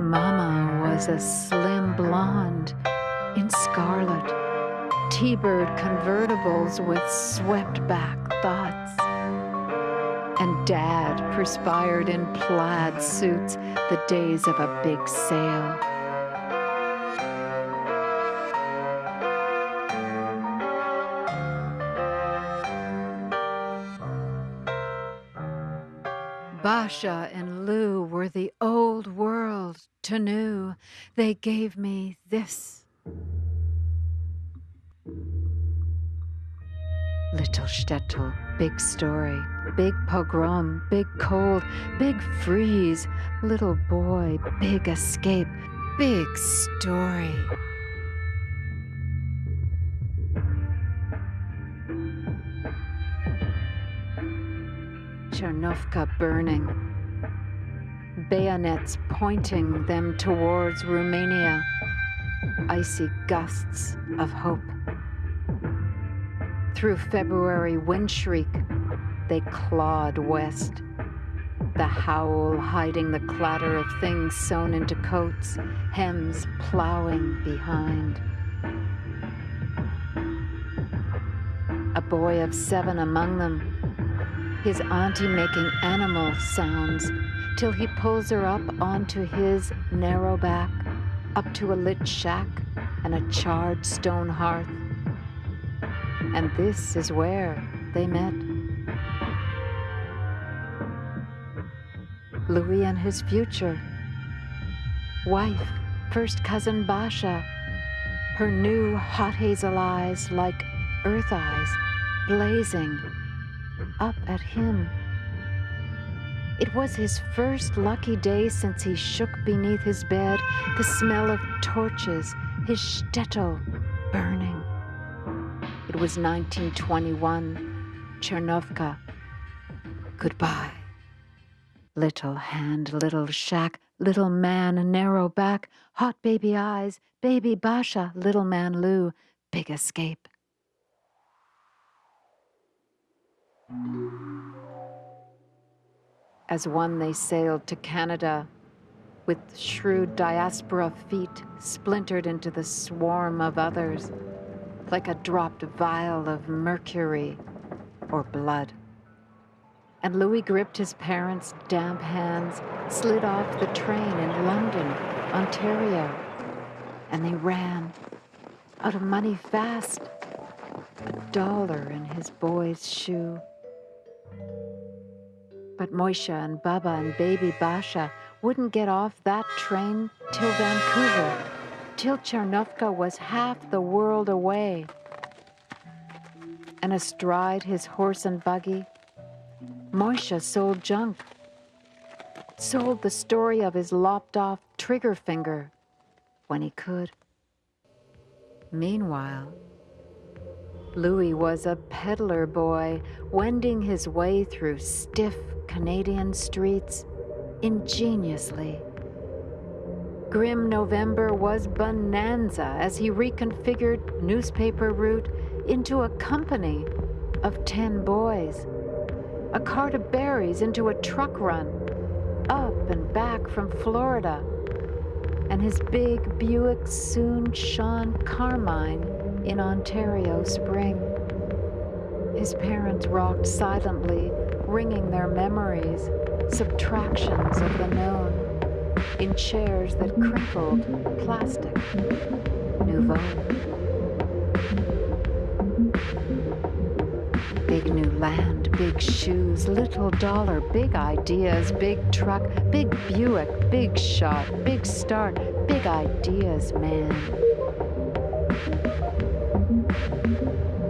Mama was a slim blonde in scarlet, T-bird convertibles with swept-back thoughts. And Dad perspired in plaid suits the days of a big sale. Basha and Lou were the old world to new. They gave me this. Little shtetl, big story, big pogrom, big cold, big freeze, little boy, big escape, big story. Chernovka burning, bayonets pointing them towards Romania, icy gusts of hope. Through February wind shriek, they clawed west, the howl hiding the clatter of things sewn into coats, hems plowing behind. A boy of 7 among them, his auntie making animal sounds, till he pulls her up onto his narrow back, up to a lit shack and a charred stone hearth. And this is where they met. Louis and his future. Wife, first cousin Basha, her new hot hazel eyes like earth eyes, blazing up at him. It was his first lucky day since he shook beneath his bed, the smell of torches, his shtetl burning. It was 1921, Chernovka. Goodbye. Little hand, little shack, little man, narrow back, hot baby eyes, baby Basha, little man Lou, big escape. As one they sailed to Canada, with shrewd diaspora feet splintered into the swarm of others, like a dropped vial of mercury or blood. And Louis gripped his parents' damp hands, slid off the train in London, Ontario, and they ran, out of money fast, $1 in his boy's shoe. But Moishe and Baba and baby Basha wouldn't get off that train till Vancouver, till Chernovka was half the world away. And astride his horse and buggy, Moishe sold junk, sold the story of his lopped-off trigger finger when he could. Meanwhile, Louis was a peddler boy, wending his way through stiff Canadian streets ingeniously. Grim November was bonanza as he reconfigured newspaper route into a company of 10 boys, a cart of berries into a truck run, up and back from Florida, and his big Buick soon shone carmine in Ontario spring. His parents rocked silently, ringing their memories, subtractions of the known, in chairs that crinkled plastic, nouveau. Big new land, big shoes, little dollar, big ideas, big truck, big Buick, big shot, big start, big ideas, man.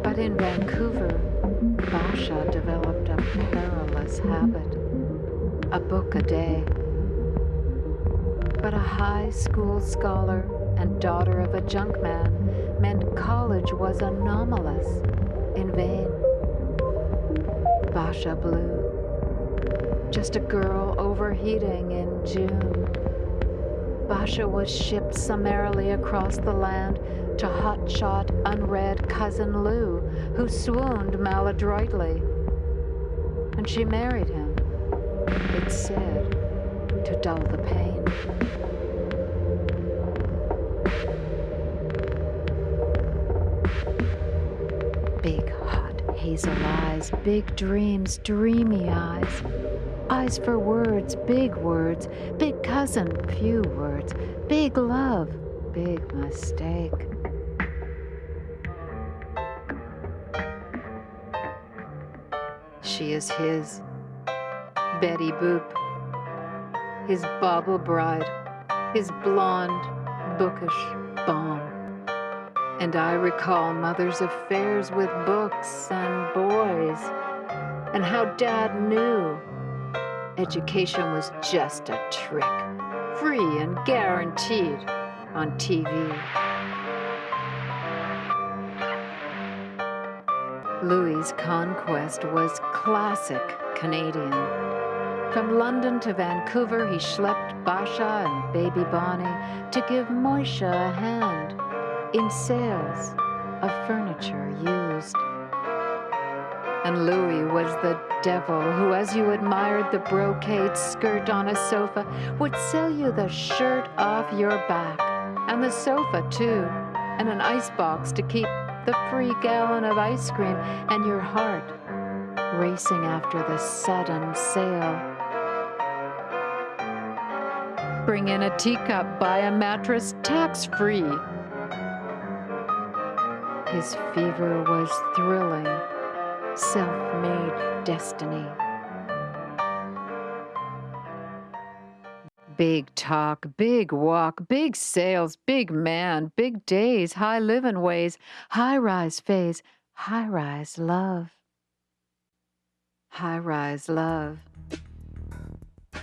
But in Vancouver, Basha developed a perilous habit, a book a day. But a high school scholar and daughter of a junkman meant college was anomalous, in vain. Basha blue, just a girl overheating in June. Basha was shipped summarily across the land to hotshot, unread Cousin Lou, who swooned maladroitly. And she married him, It's said to dull the pain. Big, hot, hazel eyes, big dreams, dreamy eyes. Eyes for words, big cousin, few words, big love, big mistake. She is his, Betty Boop, his bauble bride, his blonde, bookish bomb. And I recall mother's affairs with books and boys, and how Dad knew education was just a trick, free and guaranteed on TV. Louis's conquest was classic Canadian. From London to Vancouver, he schlepped Basha and baby Bonnie to give Moisha a hand in sales of furniture used. And Louis was the devil who, as you admired the brocade skirt on a sofa, would sell you the shirt off your back, and the sofa too, and an icebox to keep the free gallon of ice cream, and your heart racing after the sudden sale. Bring in a teacup, buy a mattress, tax-free. His fever was thrilling, self-made destiny. Big talk, big walk, big sales, big man, big days, high living ways, high-rise phase, high-rise love. High-rise love.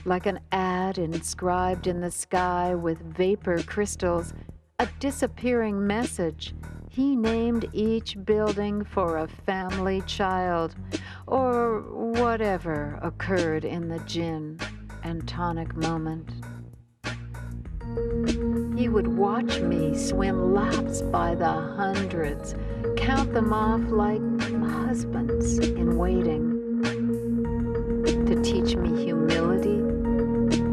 Like an ad inscribed in the sky with vapor crystals, a disappearing message. He named each building for a family child, or whatever occurred in the gin and tonic moment. He would watch me swim laps by the hundreds, count them off like husbands in waiting. To teach me humility,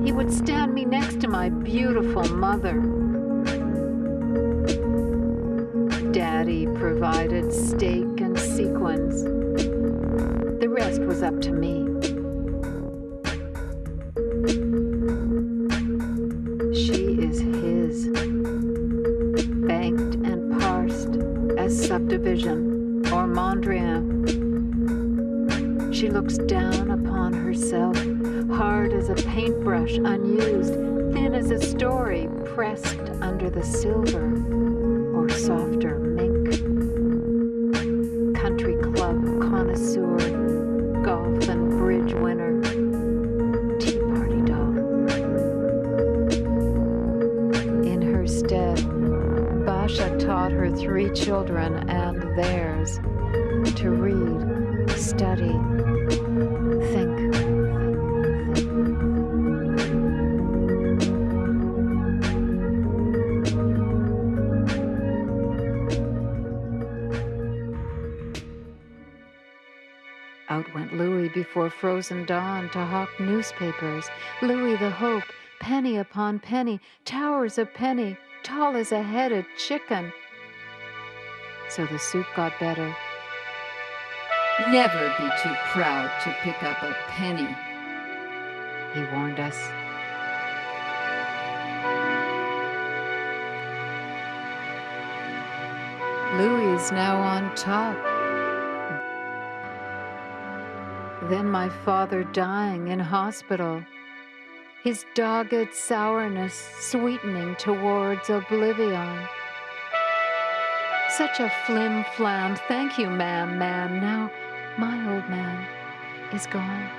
he would stand me next to my beautiful mother. Daddy provided steak and sequins. The rest was up to me. She is his, banked and parsed as subdivision or Mondrian. She looks down upon herself, hard as a paintbrush unused, thin as a story pressed under the silver or softer mink. Country club connoisseur, golf and bridge winner, tea party doll. In her stead, Basha taught her 3 children and theirs to read, study, think. Out went Louis before frozen dawn to hawk newspapers. Louis the hope, penny upon penny, towers of penny, tall as a headed chicken. So the soup got better. Never be too proud to pick up a penny, he warned us. Louis is now on top. Then my father dying in hospital, his dogged sourness sweetening towards oblivion. Such a flim-flam, thank you, ma'am, now my old man is gone.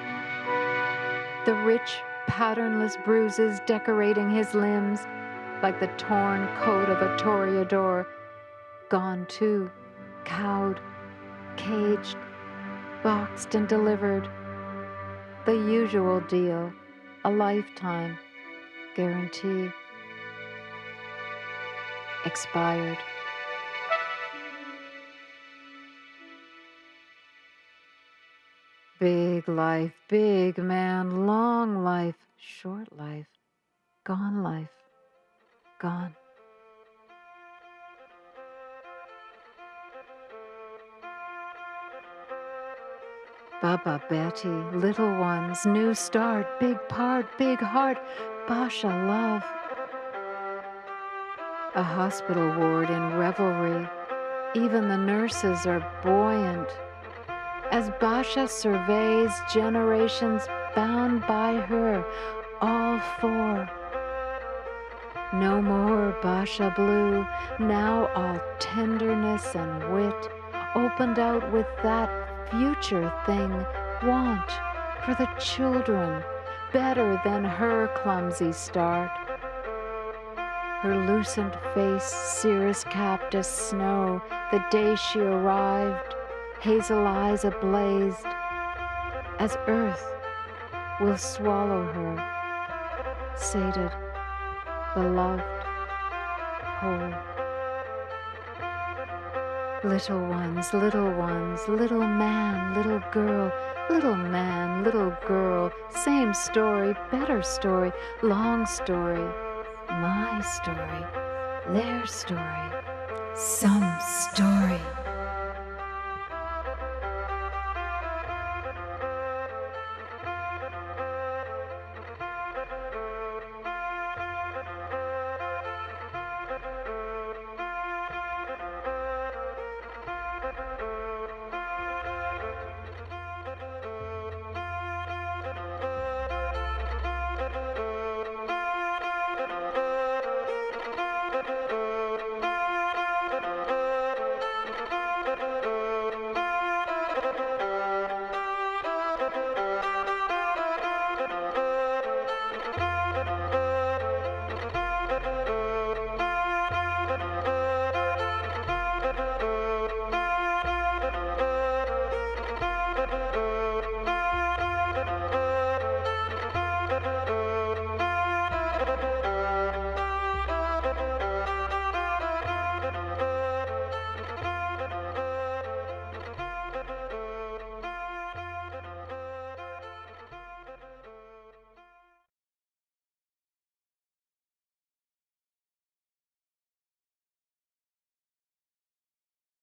The rich, patternless bruises decorating his limbs, like the torn coat of a toreador, gone too, cowed, caged, boxed and delivered. The usual deal, a lifetime guarantee. Expired. Big life, big man, long life, short life, gone life, gone. Baba Betty, little ones, new start, big part, big heart, Basha love. A hospital ward in revelry, even the nurses are buoyant. As Basha surveys generations bound by her, all four. No more Basha blue, now all tenderness and wit, opened out with that future thing, want for the children, better than her clumsy start. Her lucent face cirrus-capped as snow the day she arrived, hazel eyes ablazed, as earth will swallow her, sated, beloved, whole. Little ones, little man, little girl, little man, little girl, same story, better story, long story, my story, their story, some story.